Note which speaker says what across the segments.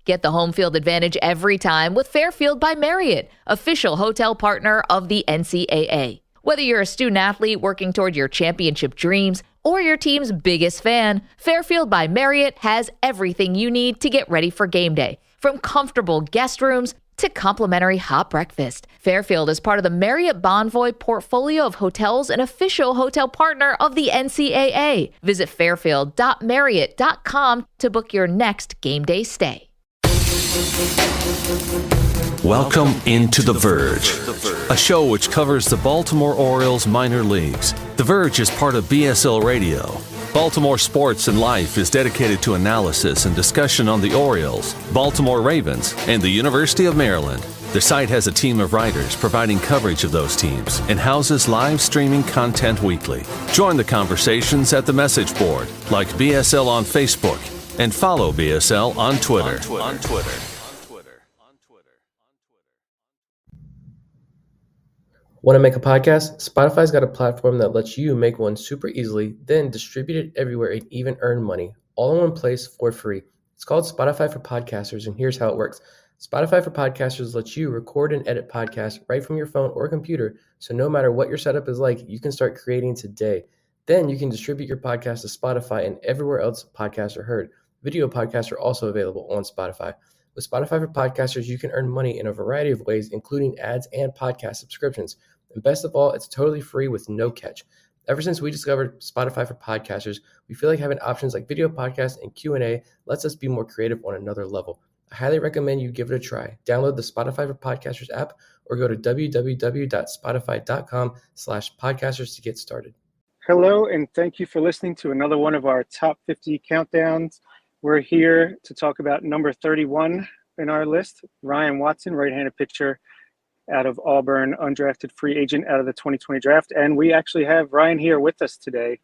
Speaker 1: Get the home field advantage every time with Fairfield by Marriott, official hotel partner of the NCAA. Whether you're a student athlete working toward your championship dreams or your team's biggest fan, Fairfield by Marriott has everything you need to get ready for game day. From comfortable guest rooms to complimentary hot breakfast, Fairfield is part of the Marriott Bonvoy portfolio of hotels and official hotel partner of the NCAA. Visit fairfield.marriott.com to book your next game day stay.
Speaker 2: Welcome into The Verge, a show which covers the Baltimore Orioles minor leagues. The Verge is part of BSL Radio. Baltimore Sports and Life is dedicated to analysis and discussion on the Orioles, Baltimore Ravens, and the University of Maryland. The site has a team of writers providing coverage of those teams and houses live streaming content weekly. Join the conversations at the message board, like BSL on Facebook, and follow BSL on Twitter.
Speaker 3: Want to make a podcast? Spotify's got a platform that lets you make one super easily, then distribute it everywhere and even earn money, all in one place for free. It's called Spotify for Podcasters, and here's how it works. Spotify for Podcasters lets you record and edit podcasts right from your phone or computer, so no matter what your setup is like, you can start creating today. Then you can distribute your podcast to Spotify and everywhere else podcasts are heard. Video podcasts are also available on Spotify. With Spotify for Podcasters, you can earn money in a variety of ways, including ads and podcast subscriptions. And best of all, it's totally free with no catch. Ever since we discovered Spotify for Podcasters, we feel like having options like video podcasts and Q&A lets us be more creative on another level. I highly recommend you give it a try. Download the Spotify for Podcasters app or go to www.spotify.com/podcasters to get started.
Speaker 4: Hello, and thank you for listening to another one of our top 50 countdowns. We're here to talk about number 31 in our list, Ryan Watson, right-handed pitcher out of Auburn, undrafted free agent out of the 2020 draft. And we actually have Ryan here with us today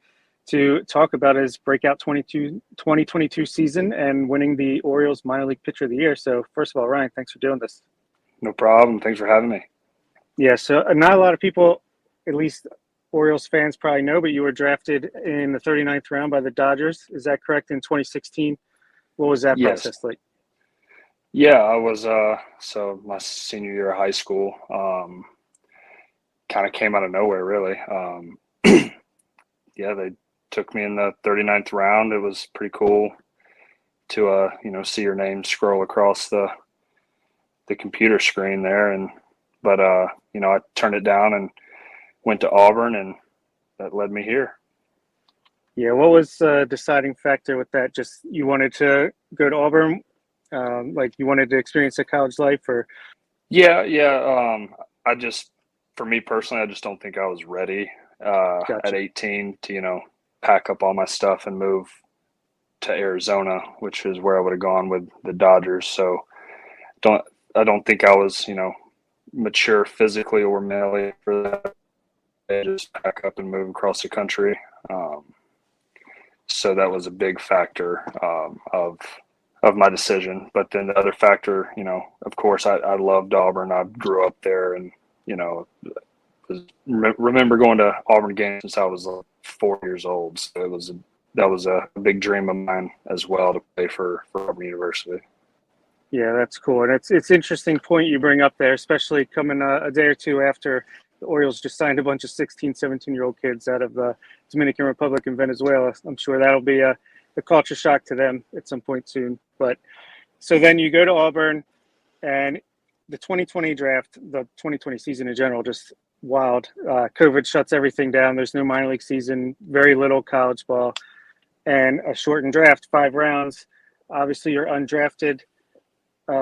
Speaker 4: to talk about his breakout 2022 season and winning the Orioles minor league pitcher of the year. So first of all, Ryan, thanks for doing this.
Speaker 5: No problem. Thanks for having me.
Speaker 4: Yeah, so not a lot of people, at least Orioles fans probably know, but you were drafted in the 39th round by the Dodgers. Is that correct, in 2016? What was that process like?
Speaker 5: Yeah, I was so my senior year of high school, kind of came out of nowhere, really. Yeah, they took me in the 39th round. It was pretty cool to see your name scroll across the computer screen there, but I turned it down and went to Auburn, and that led me here.
Speaker 4: Yeah, what was the deciding factor with that? Just you wanted to go to Auburn? Like you wanted to experience a college life, or?
Speaker 5: Yeah. For me personally, I just don't think I was ready
Speaker 4: Gotcha.
Speaker 5: at 18 to, pack up all my stuff and move to Arizona, which is where I would have gone with the Dodgers. So I don't think I was, mature physically or mentally for that. I just pack up and move across the country. So that was a big factor of my decision. But then the other factor, of course, I loved Auburn. I grew up there, and remember going to Auburn games since I was like 4 years old. So that was a big dream of mine as well, to play for Auburn University.
Speaker 4: Yeah, that's cool. And it's interesting point you bring up there, especially coming a day or two after the Orioles just signed a bunch of 16, 17-year-old kids out of the Dominican Republic and Venezuela. I'm sure that'll be a culture shock to them at some point soon. But so then you go to Auburn, and the 2020 draft, the 2020 season in general, just wild. COVID shuts everything down. There's no minor league season, very little college ball, and a shortened draft, 5 rounds. Obviously, you're undrafted.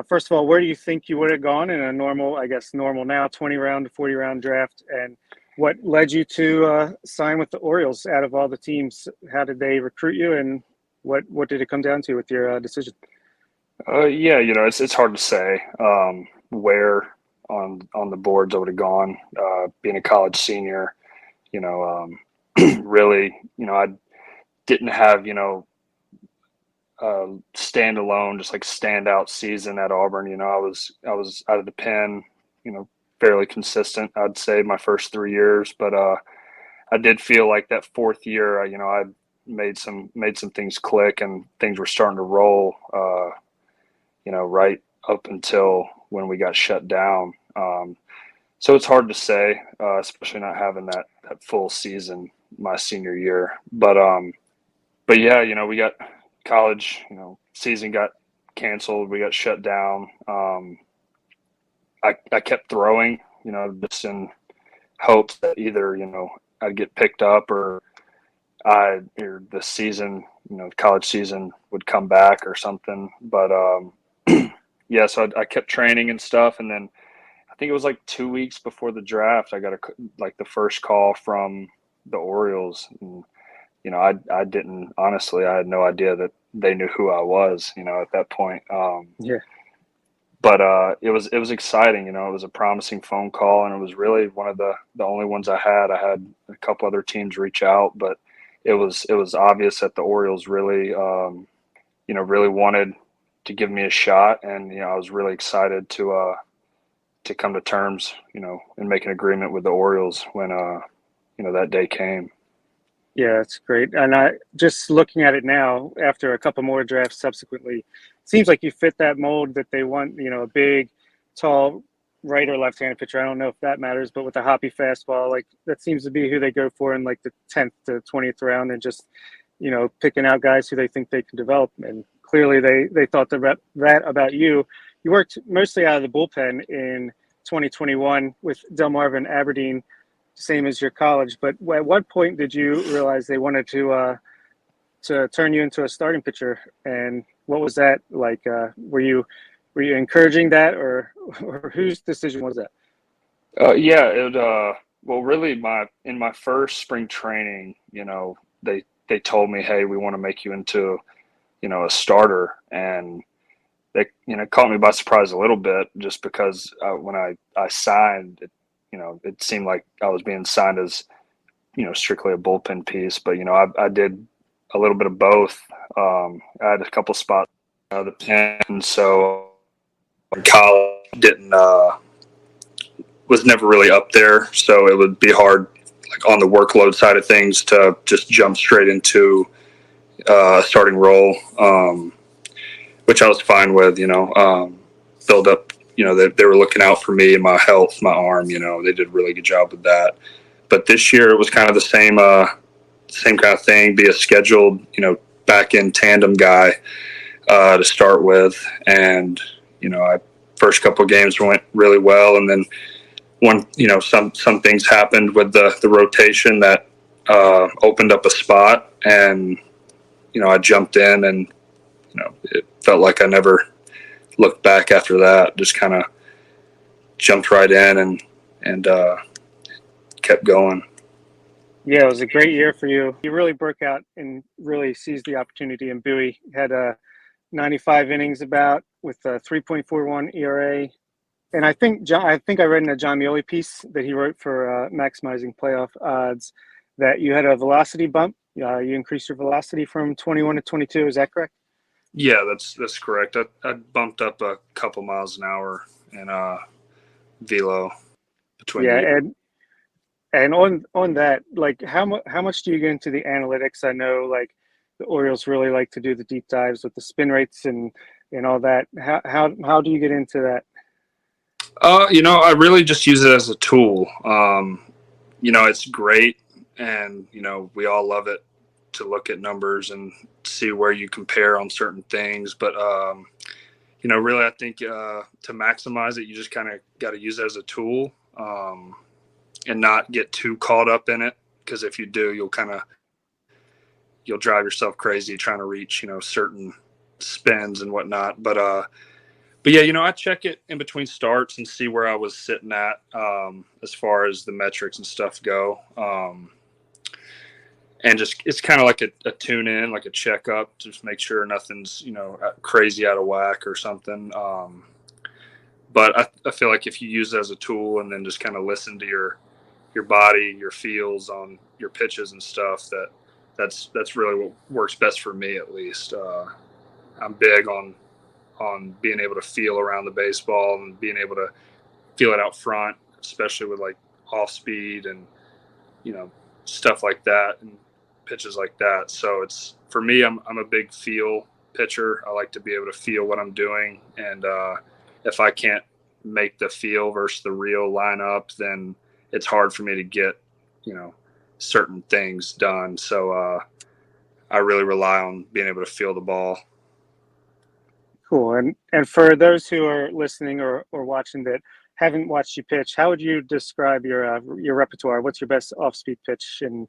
Speaker 4: First of all, where do you think you would have gone in a normal now, 20-round to 40-round draft? And what led you to sign with the Orioles out of all the teams? How did they recruit you, and what did it come down to with your decision?
Speaker 5: It's hard to say where on the boards I would have gone. Being a college senior, really, I didn't have, standalone, just like standout season at Auburn. I was out of the pen, fairly consistent, I'd say, my first 3 years. But I did feel like that fourth year, I made some things click and things were starting to roll. right up until when we got shut down. So it's hard to say, especially not having that full season my senior year. But yeah, we got college, season got canceled. We got shut down. I kept throwing, just in hopes that either, I'd get picked up or the season, college season would come back or something. But yeah, so I kept training and stuff. And then I think it was like 2 weeks before the draft, I got the first call from the Orioles. And, I didn't, honestly, I had no idea that they knew who I was, at that point.
Speaker 4: Yeah.
Speaker 5: But it was exciting. It was a promising phone call, and it was really one of the only ones I had. I had a couple other teams reach out, but it was obvious that the Orioles really, really wanted to give me a shot, and I was really excited to come to terms, and make an agreement with the Orioles when that day came.
Speaker 4: Yeah, that's great. And I just looking at it now, after a couple more drafts subsequently, it seems like you fit that mold that they want, a big, tall, right or left-handed pitcher. I don't know if that matters, but with a hoppy fastball, like that seems to be who they go for in like the 10th to 20th round, and just, picking out guys who they think they can develop. And clearly they thought that about you. You worked mostly out of the bullpen in 2021 with Delmarva Aberdeen, same as your college. But at what point did you realize they wanted to turn you into a starting pitcher? And what was that like? Were you encouraging that, or whose decision was that?
Speaker 5: Yeah, well, really, in my first spring training, they told me, hey, we want to make you into, a starter, and they, caught me by surprise a little bit, just because when I signed, it seemed like I was being signed as, strictly a bullpen piece. But, I did a little bit of both. I had a couple spots the pen, and so in college was never really up there. So it would be hard, like on the workload side of things, to just jump straight into a starting role, which I was fine with, build up, they were looking out for me and my health, my arm, they did a really good job with that. But this year it was kind of the same kind of thing, be a scheduled, back in tandem guy to start with. And, first couple of games went really well. And then some things happened with the rotation that opened up a spot, and, I jumped in, and, it felt like I never looked back after that. Just kind of jumped right in and kept going.
Speaker 4: Yeah, it was a great year for you. You really broke out and really seized the opportunity in Bowie. Had 95 innings with a 3.41 ERA. And I think I read in a John Mioli piece that he wrote for Maximizing Playoff Odds that you had a velocity bump. You increased your velocity from 21 to 22. Is that correct?
Speaker 5: Yeah, that's correct. I bumped up a couple miles an hour in velo between.
Speaker 4: Yeah, and on that, like how much do you get into the analytics? I know like the Orioles really like to do the deep dives with the spin rates and all that. How do you get into that?
Speaker 5: I really just use it as a tool. It's great, and we all love it to look at numbers and see where you compare on certain things. But really, I think to maximize it, you just kind of got to use it as a tool, and not get too caught up in it. Because if you do, you'll drive yourself crazy trying to reach certain spins and whatnot. But yeah, I check it in between starts and see where I was sitting at as far as the metrics and stuff go. And just it's kind of like a tune in, like a checkup, to just make sure nothing's crazy out of whack or something. But I feel like if you use it as a tool and then just kind of listen to your body, your feels on your pitches and stuff, that's really what works best for me, at least. I'm big on being able to feel around the baseball and being able to feel it out front, especially with like off speed and stuff like that and pitches like that. So it's, for me, I'm a big feel pitcher. I like to be able to feel what I'm doing. And if I can't make the feel versus the real line up, then it's hard for me to get, certain things done. So I really rely on being able to feel the ball.
Speaker 4: Cool. And for those who are listening or watching that haven't watched you pitch, how would you describe your repertoire? What's your best off-speed pitch, and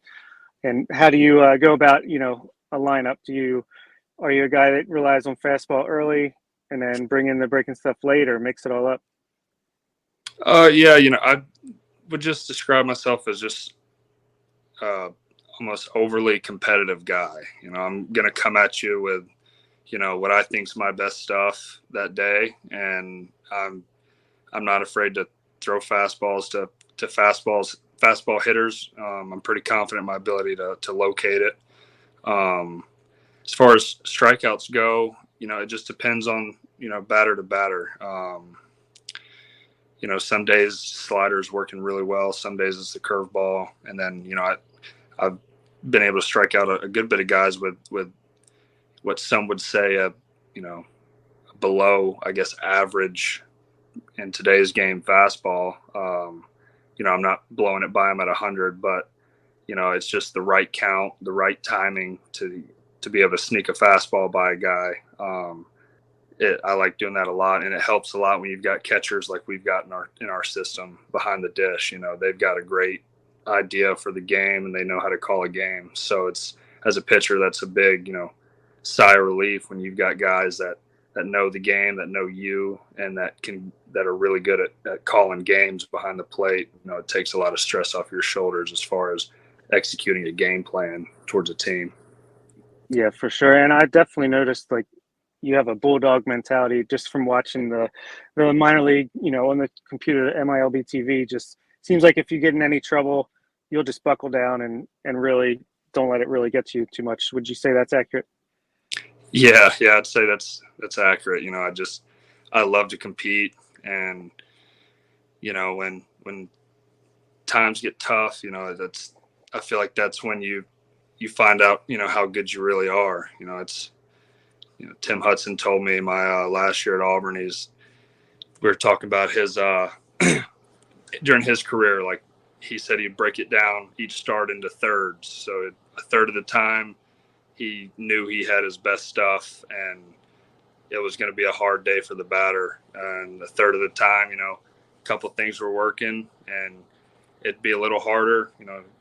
Speaker 4: how do you go about a lineup? Are you a guy that relies on fastball early and then bring in the breaking stuff late, or mix it all up?
Speaker 5: Yeah, I would just describe myself as just almost overly competitive guy. I'm gonna come at you with what I think's my best stuff that day, and I'm not afraid to throw fastballs to fastball hitters. I'm pretty confident in my ability to locate it. As far as strikeouts go, it just depends on batter to batter. Some days slider's working really well, some days it's the curveball, and then I've been able to strike out a good bit of guys with what some would say a below, I guess, average in today's game fastball. I'm not blowing it by them at 100, but it's just the right count, the right timing to be able to sneak a fastball by a guy. I like doing that a lot, and it helps a lot when you've got catchers like we've got in our system behind the dish. They've got a great idea for the game, and they know how to call a game. So it's, as a pitcher, that's a big sigh of relief when you've got guys that know the game, that know you, and that are really good at calling games behind the plate. It takes a lot of stress off your shoulders as far as executing a game plan towards a team.
Speaker 4: Yeah, for sure. And I definitely noticed you have a bulldog mentality just from watching the minor league, on the computer, MILB TV. Just seems like if you get in any trouble, you'll just buckle down and really don't let it really get to you too much. Would you say that's accurate?
Speaker 5: Yeah, I'd say that's accurate. I love to compete, and when times get tough, I feel like that's when you find out how good you really are. It's Tim Hudson told me my last year at Auburn, we were talking about his during his career, like he said he'd break it down each start into thirds. So a third of the time he knew he had his best stuff and it was going to be a hard day for the batter. And a third of the time, a couple of things were working and it'd be a little harder,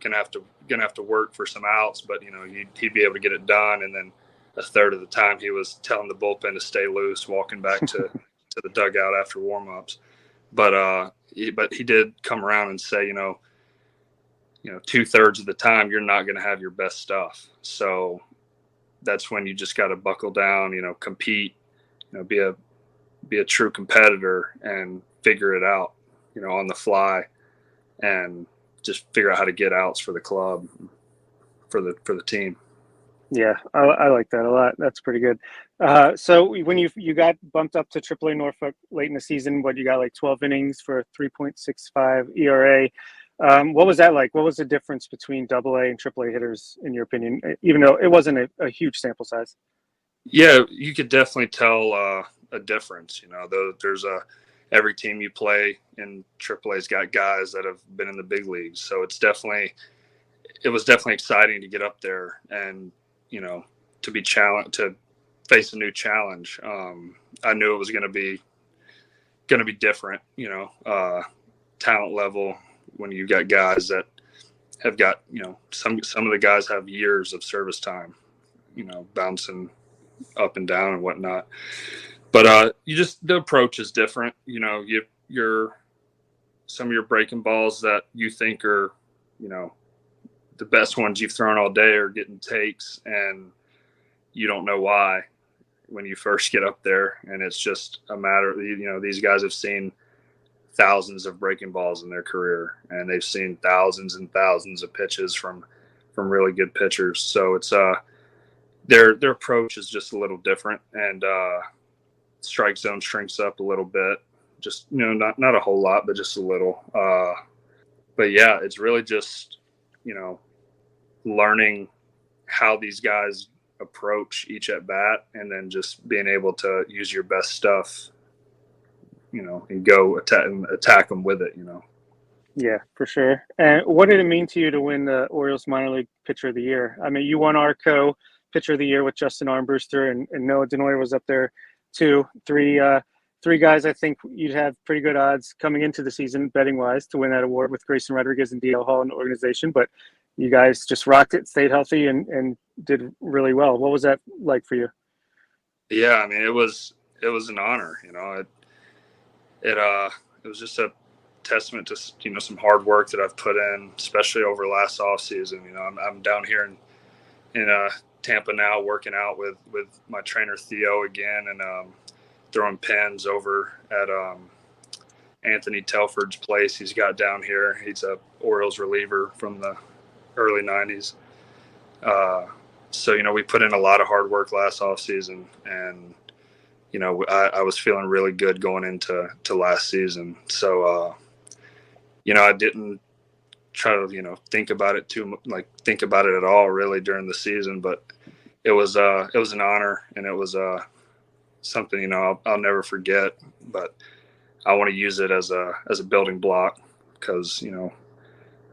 Speaker 5: gonna have to work for some outs, but he'd be able to get it done. And then a third of the time he was telling the bullpen to stay loose, walking back to the dugout after warm-ups. But he did come around and say, 2/3 of the time you're not going to have your best stuff. So that's when you just got to buckle down, compete, be a true competitor and figure it out, on the fly, and just figure out how to get outs for the club, for the team.
Speaker 4: Yeah, I like that a lot. That's pretty good. So when you got bumped up to AAA Norfolk late in the season, you got 12 innings for 3.65 ERA. What was that like? What was the difference between AA and AAA hitters, in your opinion, even though it wasn't a huge sample size?
Speaker 5: Yeah, you could definitely tell a difference. There's every team you play in AAA's got guys that have been in the big leagues. So it was definitely exciting to get up there and, to be challenged, to face a new challenge. I knew it was going to be different, talent level, when you got guys that have got, some of the guys have years of service time, bouncing up and down and whatnot. But the approach is different. Some of your breaking balls that you think are, the best ones you've thrown all day are getting takes, and you don't know why when you first get up there. And it's just a matter of, these guys have seen thousands of breaking balls in their career, and they've seen thousands and thousands of pitches from really good pitchers. So it's their approach is just a little different, and strike zone shrinks up a little bit, just not a whole lot, but just a little. But yeah, it's really just learning how these guys approach each at bat, and then just being able to use your best stuff, and go attack them with it.
Speaker 4: Yeah, for sure. And what did it mean to you to win the Orioles minor league pitcher of the year? I mean, you won Arco pitcher of the year with Justin Armbruster, and Noah Denoyer was up there too. Three guys I think you'd have pretty good odds coming into the season, betting wise, to win that award with Grayson Rodriguez and DL Hall in the organization. But you guys just rocked it, stayed healthy, and did really well. What was that like for you?
Speaker 5: Yeah, I mean, it was an honor. It was just a testament to some hard work that I've put in, especially over last off season. I'm down here in Tampa now, working out with my trainer Theo again, and throwing pins over at Anthony Telford's place he's got down here. He's a Orioles reliever from the early 90s. So we put in a lot of hard work last off season, and I was feeling really good going into last season. So I didn't try to think about it think about it at all really during the season, but it was an honor, and it was something I'll never forget. But I want to use it as a building block, because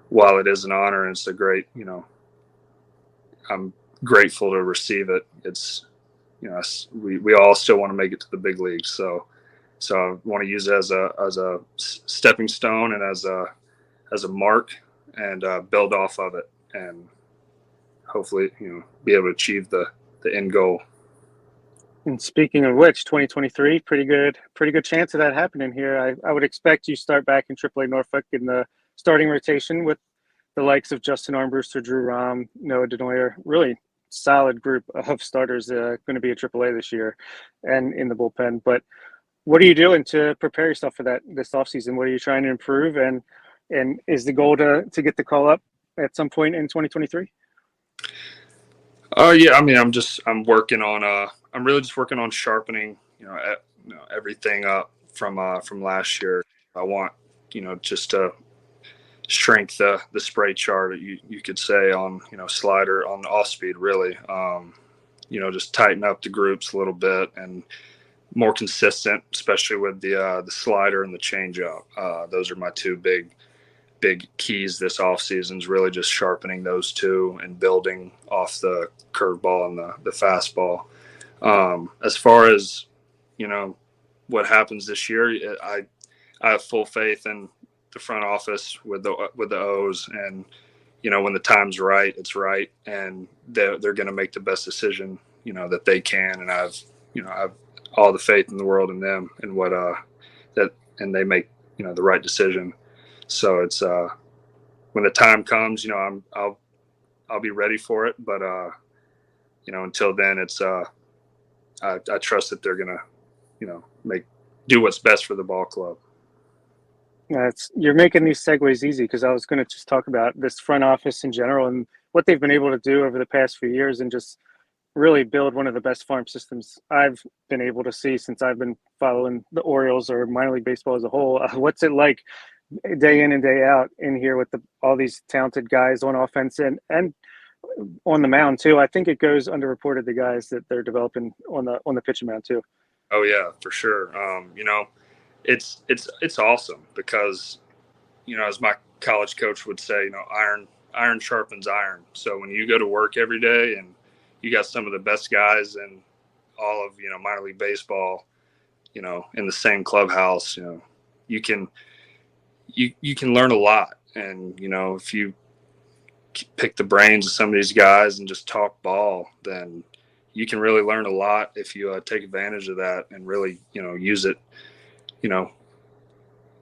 Speaker 5: while it is an honor and it's a great, I'm grateful to receive it. It's we all still want to make it to the big leagues, so I want to use it as a stepping stone and as a mark, and build off of it, and hopefully be able to achieve the end goal.
Speaker 4: And speaking of which, 2023, pretty good chance of that happening here. I would expect you start back in AAA Norfolk in the starting rotation with the likes of Justin Armbruster, Drew Rahm, Noah Denoyer. Really solid group of starters going to be at AAA this year, and in the bullpen. But what are you doing to prepare yourself for that this offseason? What are you trying to improve? And is the goal to get the call up at some point in 2023?
Speaker 5: Yeah, I mean, I'm working on I'm really just working on sharpening everything up from last year. I want just to shrink the spray chart, you could say, on slider, on the off speed, really. Just tighten up the groups a little bit, and more consistent, especially with the slider and the changeup. Those are my two big keys this off season, is really just sharpening those two and building off the curveball and the fastball. As far as what happens this year, I have full faith in the front office with the O's, and when the time's right, it's right, and they're going to make the best decision that they can, and I've all the faith in the world in them, and what and they make the right decision. So it's when the time comes, I'll be ready for it. But until then, it's I trust that they're gonna do what's best for the ball club.
Speaker 4: You're making these segues easy, because I was going to just talk about this front office in general and what they've been able to do over the past few years, and just really build one of the best farm systems I've been able to see since I've been following the Orioles or minor league baseball as a whole. What's it like day in and day out in here with all these talented guys on offense and on the mound too? I think it goes underreported, the guys that they're developing on the pitching mound too.
Speaker 5: Oh yeah, for sure. It's awesome, because as my college coach would say, iron sharpens iron. So when you go to work every day and you got some of the best guys in all of minor league baseball, in the same clubhouse, you can learn a lot. And if you pick the brains of some of these guys and just talk ball, then you can really learn a lot if you take advantage of that and really use it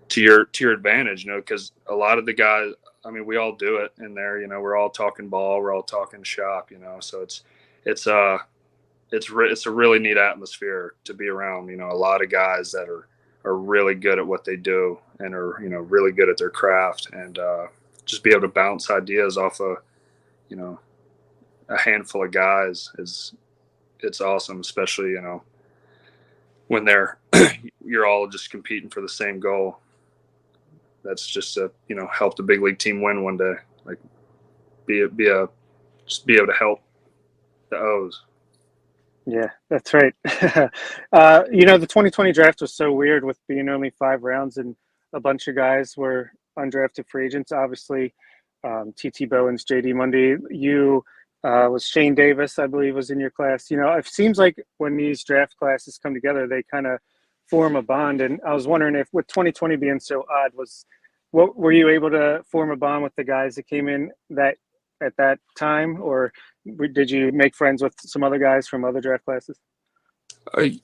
Speaker 5: to your advantage, because a lot of the guys, I mean, we all do it in there, we're all talking ball, we're all talking shop, so it's a really neat atmosphere to be around, a lot of guys that are really good at what they do and are, really good at their craft, and just be able to bounce ideas off a handful of guys it's awesome, especially, when you're all just competing for the same goal. That's just to, help the big league team win one day, like just be able to help the O's.
Speaker 4: Yeah, that's right. The 2020 draft was so weird with being only 5 rounds and a bunch of guys were undrafted free agents. Obviously, TT Bowens, JD Mundy, you was Shane Davis, I believe, was in your class. It seems like when these draft classes come together, they kind of form a bond. And I was wondering if, with 2020 being so odd, what were you able to form a bond with the guys that came in that at that time, or did you make friends with some other guys from other draft classes?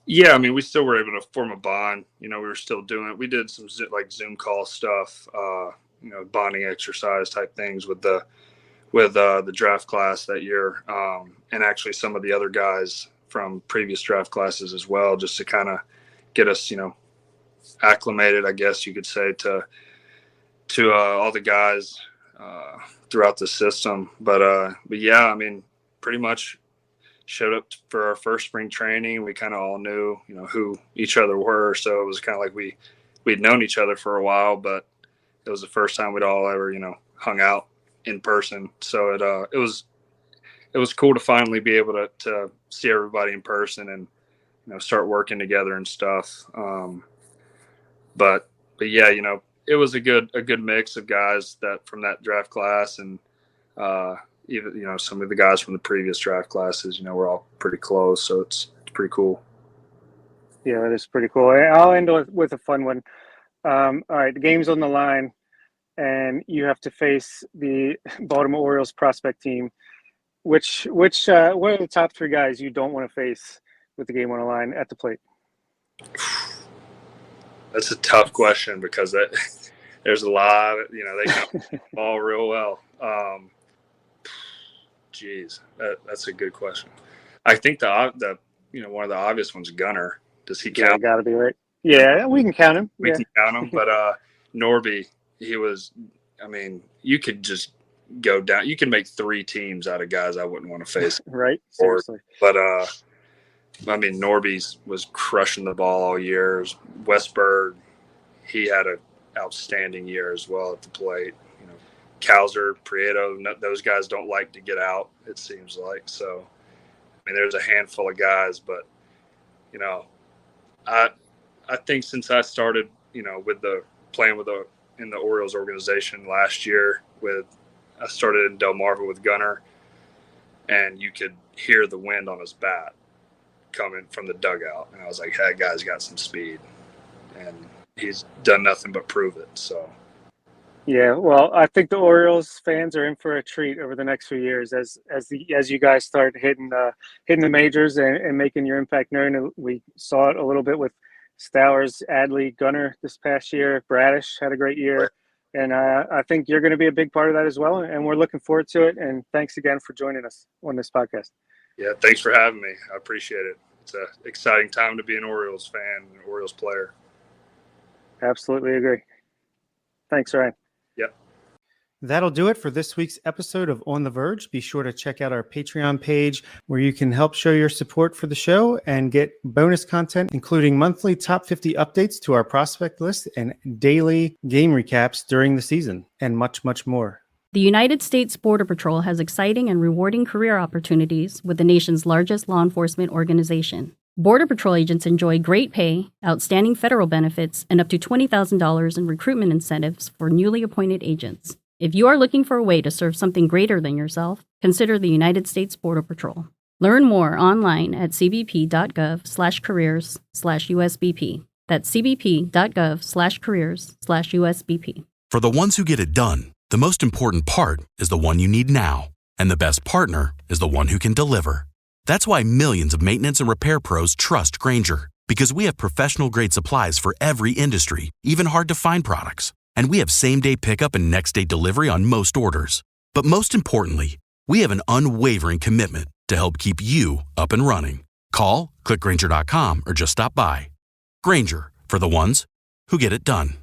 Speaker 5: Yeah, I mean, we still were able to form a bond. We were still doing it. We did some like Zoom call stuff, bonding exercise type things with the draft class that year, and actually some of the other guys from previous draft classes as well, just to kind of get us, acclimated, I guess you could say, to all the guys throughout the system. But yeah, I mean, pretty much showed up for our first spring training. We kind of all knew, who each other were. So it was kind of like we'd known each other for a while, but it was the first time we'd all ever, hung out in person. So it was cool to finally be able to see everybody in person and, start working together and stuff. But yeah, it was a good mix of guys that from that draft class, and even some of the guys from the previous draft classes, we're all pretty close, so it's pretty cool.
Speaker 4: Yeah, that is pretty cool. I'll end with a fun one. All right, the game's on the line, and you have to face the Baltimore Orioles prospect team. What are the top 3 guys you don't want to face with the game on the line at the plate?
Speaker 5: That's a tough question because there's a lot of, they can ball real well. That's a good question. I think the one of the obvious ones, Gunner. Does he count?
Speaker 4: Yeah, got to be right. Yeah, we can count him.
Speaker 5: We can count him, but Norby, he was. I mean, you could just go down. You can make 3 teams out of guys I wouldn't want to face.
Speaker 4: Right. Seriously.
Speaker 5: But I mean, Norby was crushing the ball all year. Westberg, he had an outstanding year as well at the plate. Cowser, Prieto, those guys don't like to get out, it seems like. So, I mean, there's a handful of guys, but, I think since I started, with playing in the Orioles organization last year I started in Delmarva with Gunner, and you could hear the wind on his bat coming from the dugout. And I was like, hey, that guy's got some speed, and he's done nothing but prove it. So.
Speaker 4: Yeah, well, I think the Orioles fans are in for a treat over the next few years as you guys start hitting the majors and making your impact known. We saw it a little bit with Stowers, Adley, Gunner this past year. Bradish had a great year, and I think you're going to be a big part of that as well. And we're looking forward to it. And thanks again for joining us on this podcast.
Speaker 5: Yeah, thanks for having me. I appreciate it. It's an exciting time to be an Orioles fan and an Orioles player.
Speaker 4: Absolutely agree. Thanks, Ryan.
Speaker 5: Yep.
Speaker 6: That'll do it for this week's episode of On the Verge. Be sure to check out our Patreon page where you can help show your support for the show and get bonus content, including monthly top 50 updates to our prospect list and daily game recaps during the season, and much, much more.
Speaker 7: The United States Border Patrol has exciting and rewarding career opportunities with the nation's largest law enforcement organization. Border Patrol agents enjoy great pay, outstanding federal benefits, and up to $20,000 in recruitment incentives for newly appointed agents. If you are looking for a way to serve something greater than yourself, consider the United States Border Patrol. Learn more online at cbp.gov/careers/USBP. That's cbp.gov/careers/USBP.
Speaker 8: For the ones who get it done, the most important part is the one you need now. And the best partner is the one who can deliver. That's why millions of maintenance and repair pros trust Grainger, because we have professional-grade supplies for every industry, even hard-to-find products. And we have same-day pickup and next-day delivery on most orders. But most importantly, we have an unwavering commitment to help keep you up and running. Call, click Grainger.com, or just stop by. Grainger, for the ones who get it done.